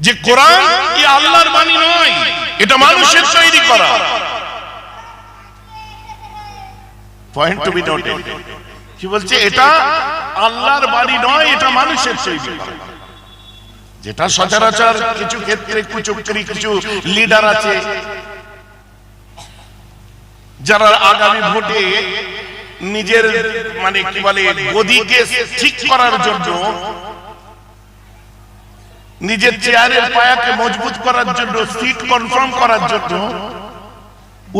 যে কোরআন কি আল্লাহর বাণী নয়, এটা মানুষের তৈরি করা। Point to be noted. কি বলছে? এটা আল্লাহর বাণী নয়, এটা মানুষের তৈরি করা। যেটা সচরাচর কিছু ক্ষেত্রে কুচক্রি কিছু লিডার আছে যারা আগামী ভোটে নিজের মানে কি বলে গদিকে ঠিক করার জন্য, নিজের চেয়ারের পায়াকে মজবুত করার জন্য, সিট কনফার্ম করার জন্য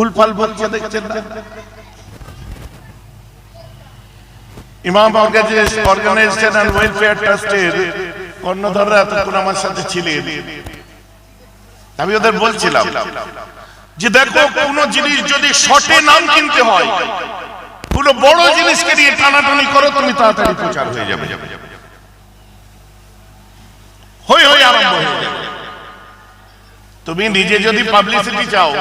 উলফাল বলছে, দেখছেন না? ইমাম অর্গানাইজেশন এন্ড ওয়েলফেয়ার ট্রাস্টের কর্ণধাররা এতক্ষণ আমার সাথে ছিলেন। আমি ওদের বলছিলাম যে দেখো, কোন জিনিস যদি শর্টে নাম কিনতে হয়, কোন বড় জিনিসকে নিয়ে টানাটানি করো, তুমি তাড়াতাড়ি প্রচার হয়ে যাবে, হই হই আরম্ভ হয়ে যাবে। তুমি নিজে যদি পাবলিসিটি চাও,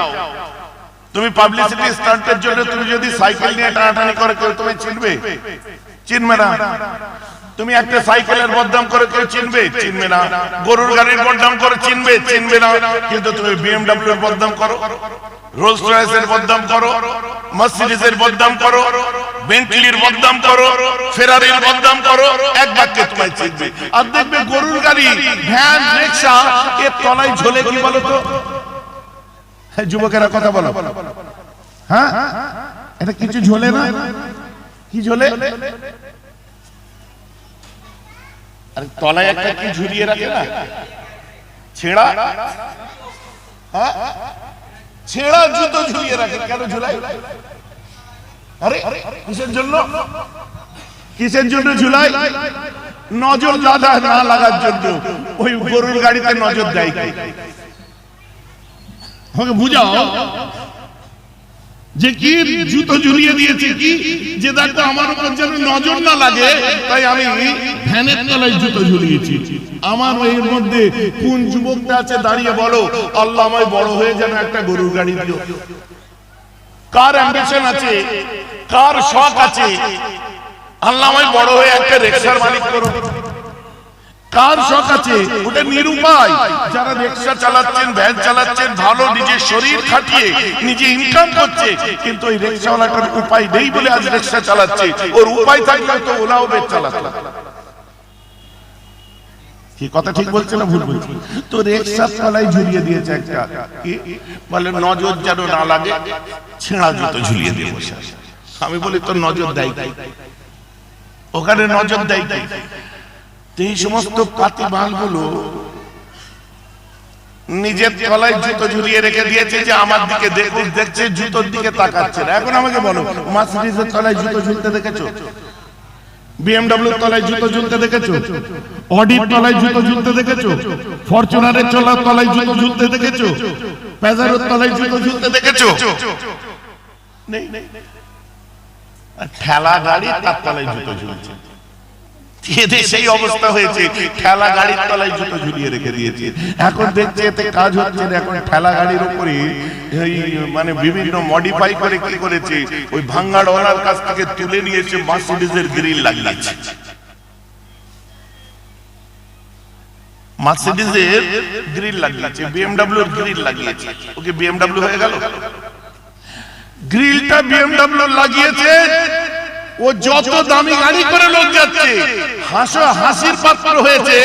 তুমি পাবলিসিটি স্টান্টের জন্য তুমি যদি সাইকেল নিয়ে টানাটানি করে, কেউ তুমি চিনবে? চিনবে না। তুমি একটা সাইকেলের বদনাম করে কেউ চিনবে? চিনবে না। গরুর গাড়ির বদনাম করে চিনবে? চিনবে না। কিন্তু তুমি বিএমডব্লিউ এর বদনাম করো, রোলস রয়েসের বদনাম করো, মার্সিডিজের বদনাম করো, বেন্টলির বদনাম করো, ফেরারির বদনাম করো, এক বাক্যে তোমায় চিনবে। আর দেখবে গরুর গাড়ি, ভ্যান, রিকশা এর তলায় ঝোলে কি বলো তো? যুবকেরা কথা বলো, হ্যাঁ এটা কিছু ঝোলে না? কি ঝোলে? আরে তলায় একটা কি ঝুলিয়ে রাখে না, ছেঁড়া, হ্যাঁ ছেঁড়া জুতো ঝুলিয়ে রাখে। কেন ঝুলাই? আরে কিসের জন্য? কিসের জন্য ঝুলাই? নজর না লাগার জন্য। ওই গরুর গাড়িতে নজর দেয় কি? আমাকে বুঝাও যে কি জুতো ঝুলিয়ে দিয়েছে, কি যে দেখো আমার উপর যেন নজর না লাগে, তাই আমি ভ্যানের তলায় জুতো ঝুলিয়েছি। আমার এর মধ্যে কোন যুবকটা আছে দাঁড়িয়ে বলো, আল্লাহ আমায় বড় হয়ে যেন একটা গরুর গাড়ি দিও। কার অ্যাম্বিশন আছে, কার শখ আছে, আল্লাহ আমায় বড় হয়ে একটা রিকশার মালিক করো? কার শখ আছে? ওটা নিরুপায়। যারা রিকশা চালাচ্ছেন, ভ্যান চালাচ্ছেন, ভালো নিজের শরীর খাটিয়ে নিজে ইনকাম করছে, কিন্তু ওই রিকশাওয়ালাটার উপায় নেই বলে আজ রিকশা চালাচ্ছে। ওর উপায় থাকলে তো ওলা উবের চালাতো। কি কথা ঠিক বলছে না ভুল বলছি? তো রিকশার তলায় ঝুলিয়ে দিয়েছে একটা, কি বলে নজর যেন না লাগে, ছেঁড়া জুতো ঝুলিয়ে দিয়ে বসে। আমি বলি তোর নজর দেয় কি? ওখানে নজর দেয় কি? এই সমস্ত পাতি বালগুলো নিজের তলায় জুতো ঝুলিয়ে রেখে দিয়েছে যে আমার দিকে দেখছে, জুতোর দিকে তাকাচ্ছে না। এখন আমাকে বলো, মার্সিডিজের তলায় জুতো ঝুলতে দেখেছো? বিএমডব্লিউর তলায় জুতো ঝুলতে দেখেছো? অডির তলায় জুতো ঝুলতে দেখেছো? ফরচুনারের তলায় জুতো ঝুলতে দেখেছো? প্যাজারোর তলায় জুতো ঝুলতে দেখেছো? নেই। ঠেলা গাড়ি তার তলায় জুতো ঝুলছে। সেই অবস্থা হয়েছে, ঠেলা গাড়ির তলায় জুতো ঝুলিয়ে রেখে দিয়েছে। এখন দেখছে এতে কাজ হচ্ছে না। এখন ঠেলা গাড়ির উপরে মানে বিভিন্ন মডিফাই করে কি করেছে, ওই ভাঙ্গাড়ওয়ালার কাছ থেকে তুলে নিয়েছে, মার্সিডিজের গ্রিল লাগিয়েছে। মার্সিডিজের গ্রিল লাগিয়েছে, বিএমডব্লিউর গ্রিল লাগিয়েছে। ওকে বিএমডব্লিউ হয়ে গেল? গ্রিলটা বিএমডব্লিউ লাগিয়েছে। ও যত দামি গাড়ি করে লোক যাচ্ছে, হাসির পাত্র হয়েছে,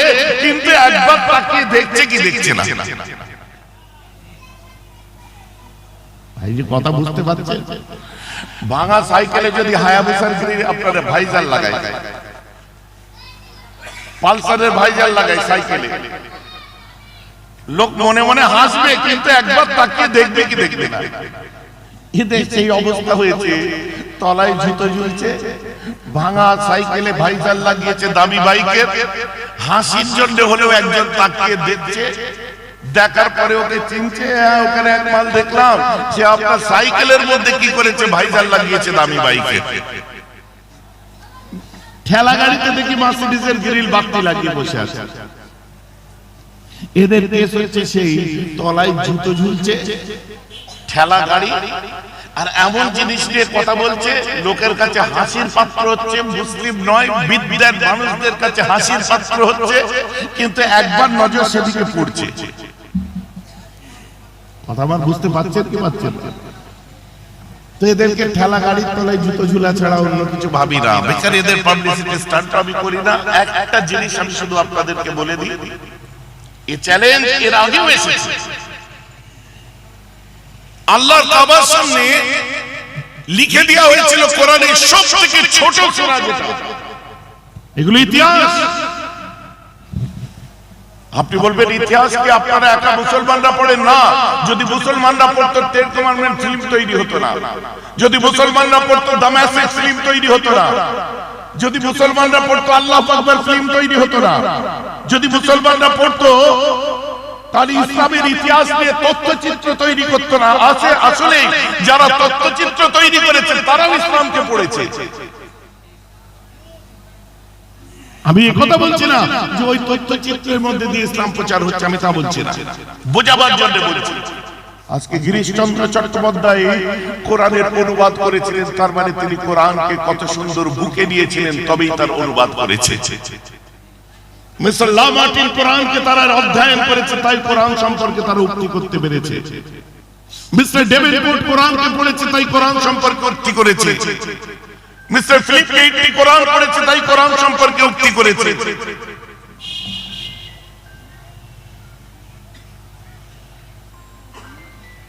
কিন্তু একবার তাকিয়ে দেখছে কি দেখছে না। ভাই যে কথা বুঝতে পারছেন? ভাঙা সাইকেলে যদি হায়াবুসার গ্রিল আপনারা ভাইজার লাগায়, পালসারের ভাইজার লাগায় সাইকেলে, লোক মনে মনে হাসবে, কিন্তু একবার তাকিয়ে দেখবে কি দেখবে না। এদের সেই অবস্থা হয়েছে, তলায় জুতো ঝুলছে, ভাঙা সাইকেলে ভাইজার লাগিয়েছে দামি বাইকের, হাসির জন্য হলেও একজন তাকিয়ে দেখছে, দেখার পরে ওকে চিনছে। হ্যাঁ ওখানে এক মাল দেখলাম, সে আপনার সাইকেলের মধ্যে কি করেছে, ভাইজার লাগিয়েছে দামি বাইকে। ঠেলা গাড়িতে দেখি মার্সিডিজের গ্রিল বাতি লাগিয়ে বসে আছে। এদের কেস হচ্ছে সেই তলায় জুতো ঝুলছে, ঠেলা গাড়ি আর এমন জিনিস নিয়ে কথা বলছে, লোকের কাছে হাসির পাত্র হচ্ছে, মুসলিম নয় বিদ্যার মানুষদের কাছে হাসির পাত্র হচ্ছে, কিন্তু একবার নজর সেদিকে পড়ছে। কথা আমার বুঝতে পারছেন কি পাচ্ছেন? তো এদেরকে ঠেলা গাড়ির তলায় জুতো ঝুলা ছাড়া অন্য কিছু ভাবি না। বেকার এদের পাবলিসিটি স্টান্ট আমি করি না। একটা জিনিস আমি শুধু আপনাদেরকে বলে দিই, এই চ্যালেঞ্জ এর আগেও এসেছে। আল্লাহর কাবার সামনে লিখে দেওয়া হয়েছিল কোরআনের সবথেকে ছোট সূরা যেটা, এগুলো ইতিহাস। আপনি বলবেন ইতিহাস কি আপনারা একা মুসলমানরা পড়েন? না, যদি মুসলমানরা পড়তো 10 কমান্ডমেন্ট ফিল্ম তৈরি হতো না, যদি মুসলমানরা পড়তো দামাসিক ফিল্ম তৈরি হতো না, যদি মুসলমানরা পড়তো আল্লাহু আকবার ফিল্ম তৈরি হতো না, যদি মুসলমানরা পড়তো তাহলে ইসলামের ইতিহাস নিয়ে তথ্যচিত্র তৈরি করতো না। আসলে যারা তথ্যচিত্র তৈরি করেছে তারাও ইসলামকে পড়েছে। আমি এই কথা বলছি না যে ওই তথ্যচিত্রের মধ্যে দিয়ে ইসলাম প্রচার হচ্ছে, আমি তা বলছি না, বোঝাবার জন্য বলছি। আজকে গিরিশচন্দ্র চট্টোপাধ্যায় কোরআনের অনুবাদ করেছিলেন, তার মানে তিনি কোরআনকে কত সুন্দর বুকে নিয়েছিলেন, তবেই তার অনুবাদ করেছে। মিস্টার লা মার্টিন কোরআনকে তারা অধ্যয়ন করেছে, তাই কোরআন সম্পর্কে তারা উক্তি করতে পেরেছে। মিস্টার ডেভিনপোর্ট কোরআনকে পড়েছে, তাই কোরআন সম্পর্কে উক্তি করেছে। মিস্টার ফিলিপ কেইটি কোরআন পড়েছে, তাই কোরআন সম্পর্কে উক্তি করেছে।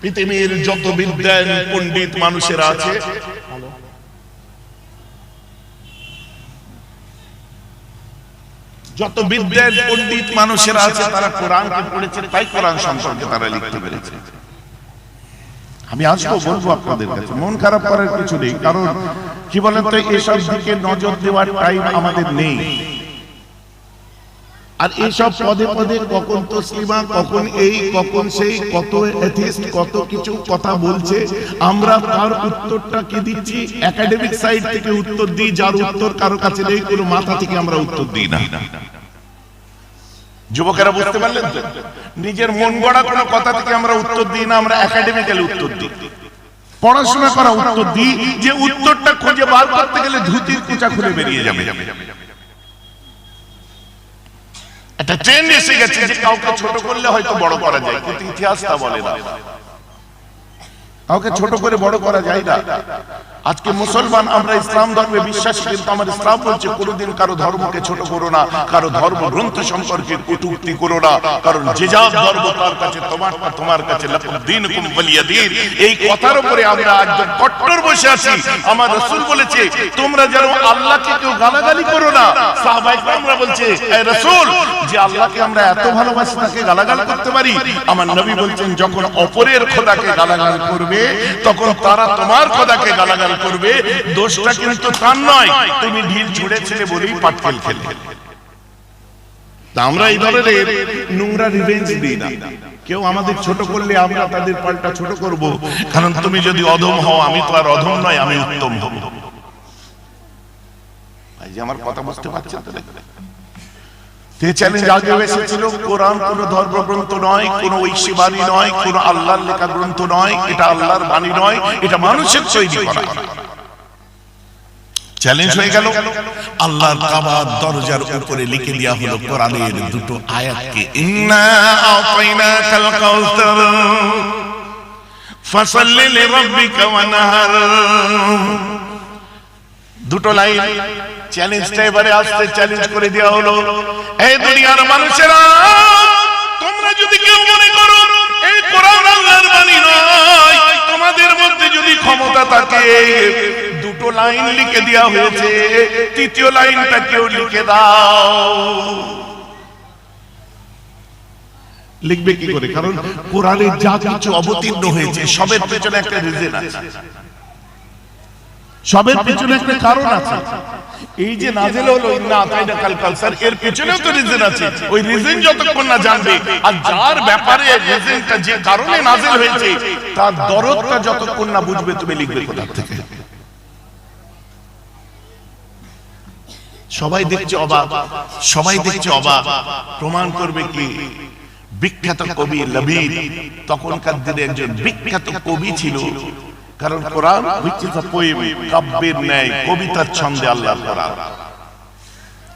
পৃথিবীর যত বিদ্বান পণ্ডিত মানুষেরা আছে, যত বিদ্বান পণ্ডিত মানুষেরা আছে, তারা কোরআনকে পড়েছে, তাই কোরআন সম্পর্কে তারা লিখতে পেরেছে। আমি আসবো, বলবো আপনাদের কাছে, মন খারাপ করার কিছু নেই। কারণ কি বলেন তো, এসব দিকে নজর দেওয়ার টাইম আমাদের নেই। আর এইসব পদে পদে কখন তসলিমা, কখন এই, কখন সেই, কত এথিস্ট কত কিছু কথা বলছে, আমরা তার উত্তরটা কি দিচ্ছি? একাডেমিক সাইড থেকে উত্তর দিই, যার উত্তর কারো কাছে নেই, কোনো মাথা থেকে আমরা উত্তর দিই না। যুবকেরা বুঝতে পারলেন তো? নিজের মন গড়া কোনো কথা থেকে আমরা উত্তর দিই না, আমরা একাডেমিক্যালি উত্তর দিই, পড়াশোনা করা উত্তর দিই, যে উত্তরটা খুঁজে বার করতে গেলে ধুতির কুচা খুলে বেরিয়ে যাবে। একটা ট্রেন্ড এসে গেছে যে কাউকে ছোট করলে হয়তো বড় করা যায়, কিন্তু ইতিহাস তা বলে না। কাউকে ছোট করে বড় করা যায় না। আজকে মুসলমান, আমরা ইসলাম ধর্মে বিশ্বাসী, কিন্তু আমার ইসলাম বলছে কোনোদিন কারো ধর্মকে ছোট করো না, কারো ধর্ম গ্রন্থ সম্পর্কে কটূক্তি করো না, কারণ যে যার ধর্ম তার কাছে, তোমারটা তোমার কাছে, লাকুম দীনুকুম ওয়ালিয়া দীন। এই কথার উপরে আমরা একদম কট্টর বসে আছি। আমার রাসূল বলেছে তোমরা যেন আল্লাহকে কেউ গালাগালি করো না। সাহাবায়ে কেরামরা বলছে এ রাসূল, যে আল্লাহকে আমরা এত ভালোবাসি তাকে গালাগাল করতে পারি? আমার নবী বলছেন যখন অপরের খোদাকে গালাগাল করবে তখন তারা তোমার খোদাকে গালাগাল করবে, দোষটা কিন্তু তার নয়, তুমি ঢিল ছুঁড়েছিলে বলেই পাটকেল খেলে। আমরা এই ধরনের নোংরা রিভেঞ্জ দিই না। কেউ আমাদের ছোট করলে আমরা তাদের পাল্টা ছোট করব, কারণ তুমি যদি অধম হও, আমি তো আর অধম নয়, আমি উত্তম হব। ভাই যে আমার কথা বুঝতে পারছেন তো? এই চ্যালেঞ্জ আগে এসেছিল। কোরআন কোন ধর্মগ্রন্থ নয়, কোন ঐশী বাণী নয়, কোন আল্লাহর লেখা গ্রন্থ নয়, এটা আল্লাহর বাণী নয়, এটা মানুষের তৈরি করা। চ্যালেঞ্জ হয়ে গেল। আল্লাহর কাবার দরজার উপরে লিখে দেওয়া হলো কোরআনের দুটো আয়াতকে, ইন্না আতাইনাকাল কাউসার ফাসাল্লি লিরাব্বিকা ওয়ানহার। দুটো লাইন চ্যালেঞ্জটা এবারে আসতে চ্যালেঞ্জ করে দেওয়া হলো, এই দুনিয়ার মানুষেরা, তোমরা যদি কেউ মনে করো এই কোরআন আল্লাহর বাণী নয়, তোমাদের মধ্যে যদি ক্ষমতা থাকে, দুটো লাইন লিখে দেওয়া হয়েছে, তৃতীয় লাইনটা কেউ লিখে দাও। লিখবে কি করে? কারণ কোরআনে যা কিছু অবতীর্ণ হয়েছে সবের পেছনে একটা রিজন আছে, সবের পিছনে একটা কারণ আছে। এই যে নাজিল হলো ইন্না আতাইনাকাল কাউসার, এর পিছনেও তো রিজন আছে। ওই রিজন যতক্ষণ না জানবে, আর যার ব্যাপারে রিজনটা যে কারণে নাজিল হয়েছে তার দরদটা যতক্ষণ না বুঝবে, তুমি লিখবে কোথা থেকে? সবাই দেখছে অবাক, সবাই দেখছে অবাক। প্রমাণ করবে কি? বিখ্যাত কবি লবিব, তখনকার দিনে একজন বিখ্যাত কবি ছিল, কারণ কোরআন which is a poem, কাব্যের ন্যায়, কবিতার ছন্দে আল্লাহর কোরআন।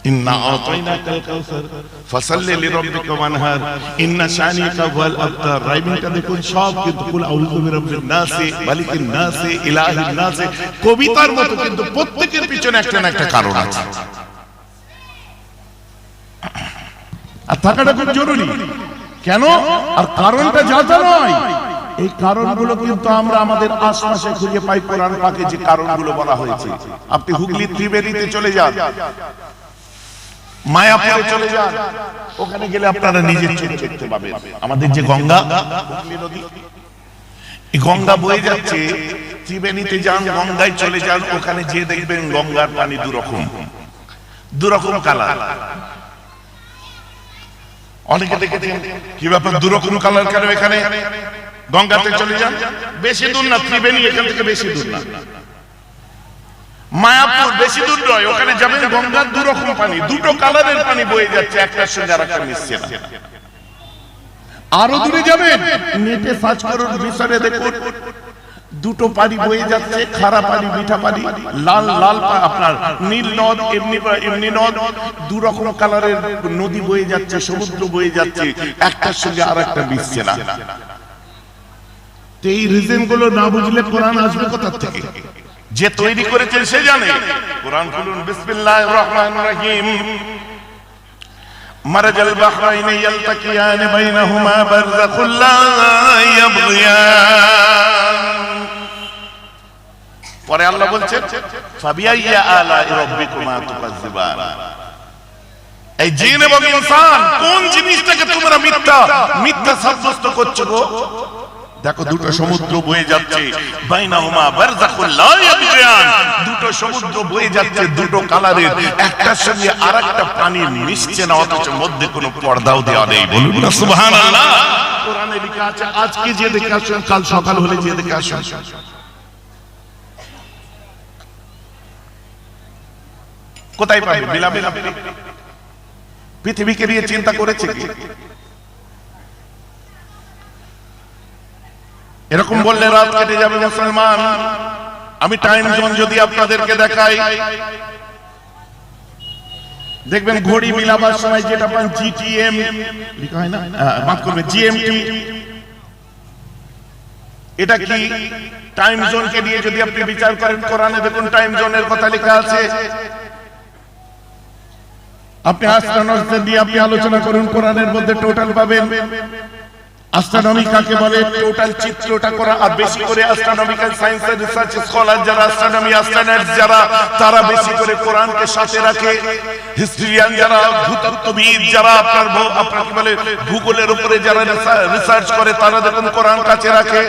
ইন্না আতাইনাকাল কাউসার ফাসাল্লি লিরাব্বিকা ওয়ানহার ইন্না শানিকা ওয়াল আবতার। রাইমিংটা দেখুন সব কিন্তু কুল আউযু বিরাব্বিন নাস মালিকিন নাস ইলাহিন নাস, কবিতার মতো, কিন্তু প্রত্যেকের পিছনে একটা না একটা কারণ আছে, আর থাকাটা খুব জরুরি। কেন? আর কারণটা যা নয়, এই কারণগুলো কিন্তু আমরা আমাদের আশপাশে খুঁজে পাই। কোরআন পাকে যে কারণগুলো বলা হয়েছে, আপনি হুগলি ত্রিবেণীতে চলে যান, মায়াপুরে চলে যান, ওখানে গেলে আপনারা নিজের চোখে দেখতে পাবেন আমাদের যে গঙ্গা, হুগলি নদী, এই গঙ্গা বয়ে যাচ্ছে। ত্রিবেণীতে যান, গঙ্গায় চলে যান, ওখানে যে দেখবেন গঙ্গার পানি দুরকম কালার। অনেকে দেখেছেন কি ব্যাপার, দুরকম কালার কেন? এখানে গঙ্গাতে চলে যান, বেশি দূর না ত্রিবেণী, এখান থেকে বেশি দূর না, মায়াপুর বেশি দূর নয়, ওখানে যাবেন গঙ্গার দুরকম পানি, দুটো কালারের পানি বয়ে যাচ্ছে, একটার সঙ্গে আরেকটা মিশছে না। আরো দূরে যাবেন, নেটে সার্চ করুন, বিশালে দেখুন, দুটো পানি বয়ে যাচ্ছে, খারা পানি, মিঠা পানি, লাল লাল আপনার নীল নদ, এমনি নদ, দুরকম কালারের নদী বয়ে যাচ্ছে, সমুদ্র বয়ে যাচ্ছে, একটার সঙ্গে আরেকটা মিশছে না। এই রিজন গুলো না বুঝলে কোরআন আসবে কোথা থেকে? যে তৈরি করেছেন সে জানে। কোরআন খুলুন, বিসমিল্লাহির রহমানির রহিম। মারাজাল বাহরাইনি ইয়ালতাকিয়ান বাইনাহুমা বারযাখুল লা ইয়াবগিয়ান। পরে আল্লাহ বলছেন, ফাবিআইয়ি আলাই রাব্বিকুমা তুকাজ্জিবান। এই জিন এবং ইনসান কোন জিনিসটাকে তোমরা মিথ্যা সাব্যস্ত করছো গো? দেখো, দুটো সমুদ্র বয়ে যাচ্ছে, বাইনাহুমা বারযাখুল লা ইয়াবগিয়ান, দুটো সমুদ্র বয়ে যাচ্ছে, দুটো কালারের, একটার সঙ্গে আরেকটা পানি মিশছে না, অথচ মধ্যে কোনো পর্দাও দেওয়া নেই। বলুন না সুবহানাল্লাহ। কোরআনে লেখা আছে, আজকে যে দেখে আসুন, কাল সকাল হলে যে দেখে আসুন। কোথায় পাবে? বিলাবেলা পৃথিবীকে নিয়ে চিন্তা করেছে কি? এরকম বললে রাত কেটে যাবে মুসলমান। আমি টাইম জোন যদি আপনাদেরকে দেখাই, দেখবেন ঘড়ি মিলাবার সময় যেটা পান জিটিএম লেখা হয় না, মাফ করবে জিএমটি, এটা কি টাইম জোনকে নিয়ে যদি আপনি বিচার করেন, কোরআনে দেখুন টাইম জোনের কথা লেখা আছে। আপনি অ্যাস্ট্রোনমিক্স দিয়ে আপনি আলোচনা করুন, কোরআনের মধ্যে টোটাল পাবেন। অ্যাস্ট্রোনমি কাকে বলে? টোটাল চিত্রটা করা। আর বেশি করে অ্যাস্ট্রোনমিক্যাল সায়েন্সের রিসার্চ স্কলার যারা, অ্যাস্ট্রোনমি অ্যাস্ট্রোনটস যারা, তারা বেশি করে কোরআনকে সাথে রাখে। হিস্ট্রিয়ান যারা, ভূতত্ত্ববিদ যারা, আপনার কি বলে ভূগোলের উপরে যারা রিসার্চ করে, তারা দেখুন কোরআন কাছে রাখে।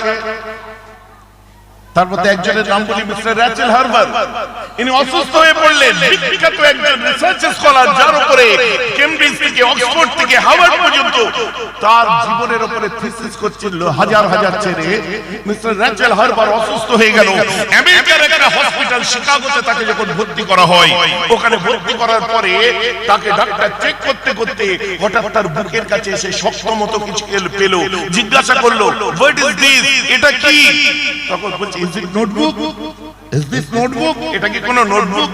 তার মধ্যে একজনের নাম বলি, মিস্টার র্যাচেল হার্বার। ইনি অসুস্থ হয়ে পড়লেন, বিখ্যাত একজন রিসার্চ স্কলার, যার উপরে কেমব্রিজ থেকে অক্সফোর্ড থেকে হার্ভার্ড পর্যন্ত তার জীবনের উপরে থিসিস করছিল হাজার হাজার ছেড়ে। মিস্টার র্যাচেল হার্বার অসুস্থ হয়ে গেল। আমেরিকার একটা হসপিটাল শিকাগোতে তাকে যখন ভর্তি করা হয়, ওখানে ভর্তি করার পরে তাকে ডাক্তার চেক করতে করতে হঠাৎ তার বুকের কাছে এসে শক্ত মতো কিছু পেল। জিজ্ঞাসা করলো, হোয়াট ইজ দিস? এটা কি? তখন বলছে, is it notebook? Is this notebook? এটা কি কোনো নোটবুক?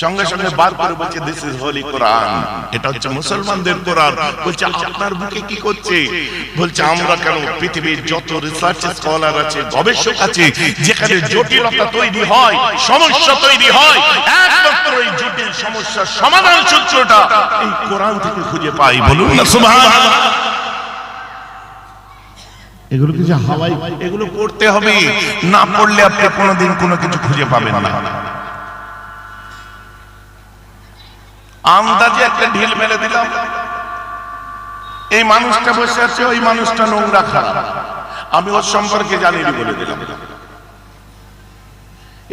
সঙ্গে সঙ্গে বার করে বলছে, দিস ইজ হোলি কোরআন, এটা হচ্ছে মুসলমানদের কোরআন। বলছে, আপনার বুকে কি করছে? বলছে, আমরা কেন, পৃথিবীর যত রিসার্চ স্কলার আছে, গবেষক আছে, যেখানে জটিলতা তৈরি হয়, সমস্যা তৈরি হয়, একমাত্র এই জটিল সমস্যার সমাধান সূত্রটা এই কোরআন থেকে খুঁজে পাই। বলুন না সুবহানাল্লাহ। এগুলো কিছু হাওয়াই, এগুলো পড়তে হবে, না পড়লে আপনি কোনোদিন কোনো কিছু খুঁজে পাবেন না। আন্দাজে একটা ঢিল মেলে দিলাম, এই মানুষটা বসে আছে, ওই মানুষটা নোংরা খারাপ, আমি ওর সম্পর্কে জানি বলে দিলাম।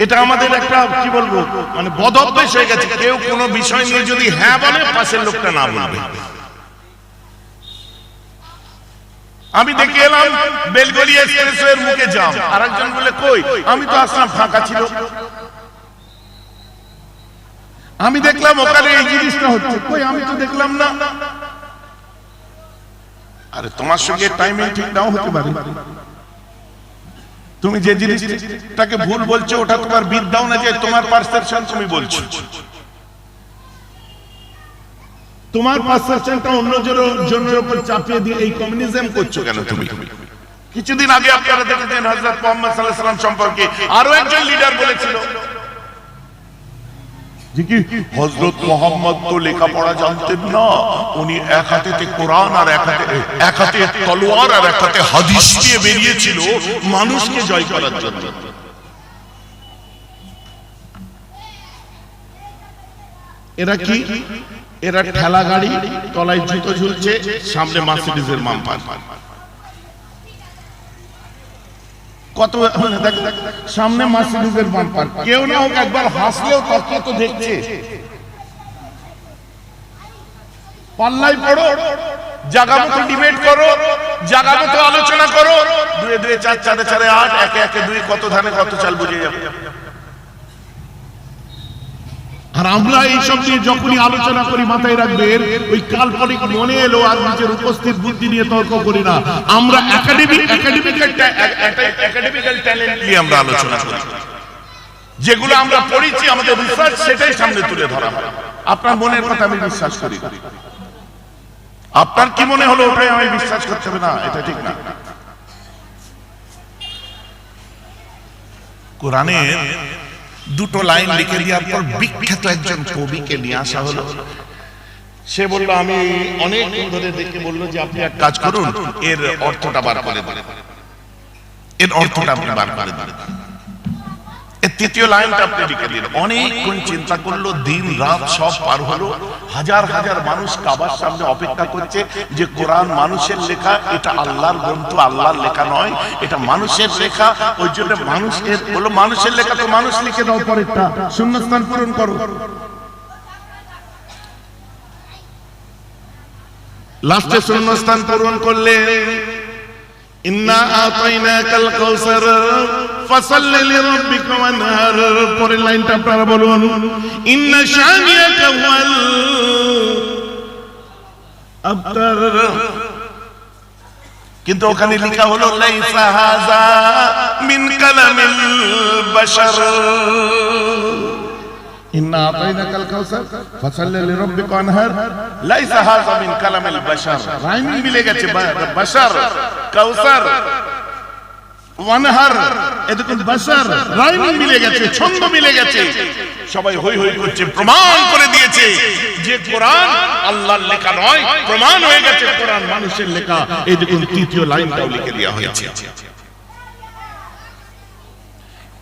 এটা আমাদের একটা কি বলবো, মানে বদ অভ্যাস হয়ে গেছে। কেউ কোনো বিষয় নিয়ে যদি হ্যাঁ বলে, পাশের লোকটা না বলবে। আমি দেখে এলাম বেলগলিয়া এক্সপ্রেসওয়ের মুখে জ্যাম, আরেকজন বলে, কই, আমি তো আসলাম, ফাঁকা ছিল। আমি দেখলাম ওখানে এই জিনিসটা হচ্ছে, কই, আমি তো দেখলাম না। আরে তোমার সঙ্গে টাইমিং ঠিক নাও হতে পারে। তুমি যে জিনিসটাকে ভুল বলছো ওটা তোমার বিদ্যাও না, যে তোমার পারসেপশন তুমি বলছো, তোমার পারসেপশনটা অন্য জনের উপর চাপিয়ে দিয়ে এই কমিউনিজম করছো কেন তুমি? কিছুদিন আগে আপনারা দেখেছেন হযরত মুহাম্মদ সাল্লাল্লাহু আলাইহি ওয়াসাল্লাম সম্পর্কে আরো একজন লিডার বলেছিল যে কি হযরত মুহাম্মদ তো লেখাপড়া জানতেন না, উনি এক হাতে কোরআন আর এক হাতে তলোয়ার আর এক হাতে হাদিস নিয়ে বেরিয়েছিল মানুষকে জয় করার জন্য। এরা কি? এরা ঠেলা গাড়ি, তলায় জুতো ঝুলছে, সামনে মার্সিডিজের বাম্পার। কত সামনে মার্সিডিজের বাম্পার, কেউ না হোক একবার হাসলেও তাকে তো দেখছে। পাল্লাই পড়ো, জায়গা মতো ডিবেট করো, জায়গা মতো আলোচনা করো, 2 2 4 4 4 8 1 1 2 কত ধানে কত চাল বুঝে যাবে। আর আমরা এইসব নিয়ে যখনই আলোচনা করি মাথায় রাখবেন ওই কাল্পনিক মনে এলো আর নিজের উপস্থিত বুদ্ধি নিয়ে তর্ক করি না, আমরা একাডেমিক্যাল ট্যালেন্ট নিয়ে আমরা আলোচনা করি, যেগুলো আমরা পড়েছি আমাদের রিসার্চ সেটাই সামনে তুলে ধরা হয়। আপনার মনের কথা আমি বিশ্বাস করি, আপনার কি মনে হলো ওটাই আমি বিশ্বাস করতে হবে না, এটা ঠিক না। কোরআনের দুটো লাইন লিখে দেওয়ার পর বিখ্যাত একজন কবিকে নিয়ে আসা হলো। সে বলল, আমি অনেক ধরে দেখে বললো যে আপনি এক কাজ করুন, এর অর্থটা বার করে দেন, এর অর্থটা আপনি বার করে দেন। এর তৃতীয় লাইনটা আপনি লিখে দিন। অনেকক্ষণ চিন্তা করলো, দিন রাত সব পার হলো, হাজার হাজার মানুষ কাবার সামনে অপেক্ষা করছে যে কোরআন মানুষের লেখা, এটা আল্লাহর গ্রন্থ, আল্লাহর লেখা নয়, এটা মানুষের লেখা। ওই জন্য মানুষের বললো, মানুষের লেখা তো মানুষ লিখে দাও, পরেরটা শূন্যস্থান পূরণ করো। লাস্টে শূন্যস্থান পূরণ করলে ইন্না আতাইনাকাল কাউসার ফাসাল্লি লিরাব্বিকা ওয়ানহার। পরের লাইনটা আপনারা বলুন, ইন্না শানিয়াকা ওয়াল আবতার। কিন্তু ওখানে লেখা হলো লাইসা হাযা মিন কালামিল বাশার। ইন্না আতাইনাকাল কাউসার ফাসাল্লি লিরাব্বিকা ওয়ানহার, লাইসা হাযা মিন কালামিল বাশার। রাইমিং মিলে গেছে, বাশার কাউসার ওয়ানহার, এদিকে বাশার রাইমিং মিলে গেছে, ছন্দ মিলে গেছে। সবাই হই হই করছে, প্রমাণ করে দিয়েছে যে কোরআন আল্লাহর লেখা নয়, প্রমাণ হয়ে গেছে কোরআন মানুষের লেখা। এই দেখুন তৃতীয় লাইনটাও লিখে দেওয়া হয়েছে।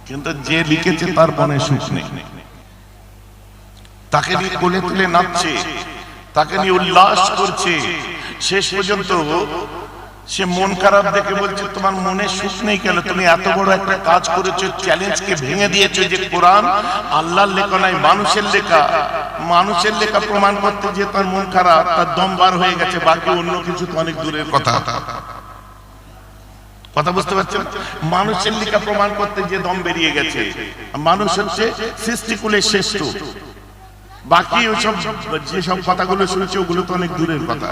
কিন্তু যে লিখেছে তার মনে সুখ নেই, তাকে নিয়ে কোলে তুলে নাচছে, তাকে নিয়ে উল্লাস করছে। শেষ পর্যন্ত সে মন খারাপ দেখে বলছে, তোমার মনে সুখ নেই কেন? তুমি এত বড় একটা কাজ করেছো, চ্যালেঞ্জকে ভেঙে দিয়েছো যে কোরআন আল্লাহর লেখা নাই, মানুষের লেখা। মানুষের লেখা প্রমাণ করতে যে তার মন খারাপ, তার দম বার হয়ে গেছে, বাকি অন্য কিছু তো অনেক দূরের কথা। কথা বুঝতে পারছেন? মানুষের লেখা প্রমাণ করতে যে দম বেরিয়ে গেছে। মানুষ হচ্ছে সৃষ্টিকুলের শ্রেষ্ঠ, বাকি ওইসব যেসব কথাগুলো শুনেছে ওগুলো তো অনেক দূরের কথা।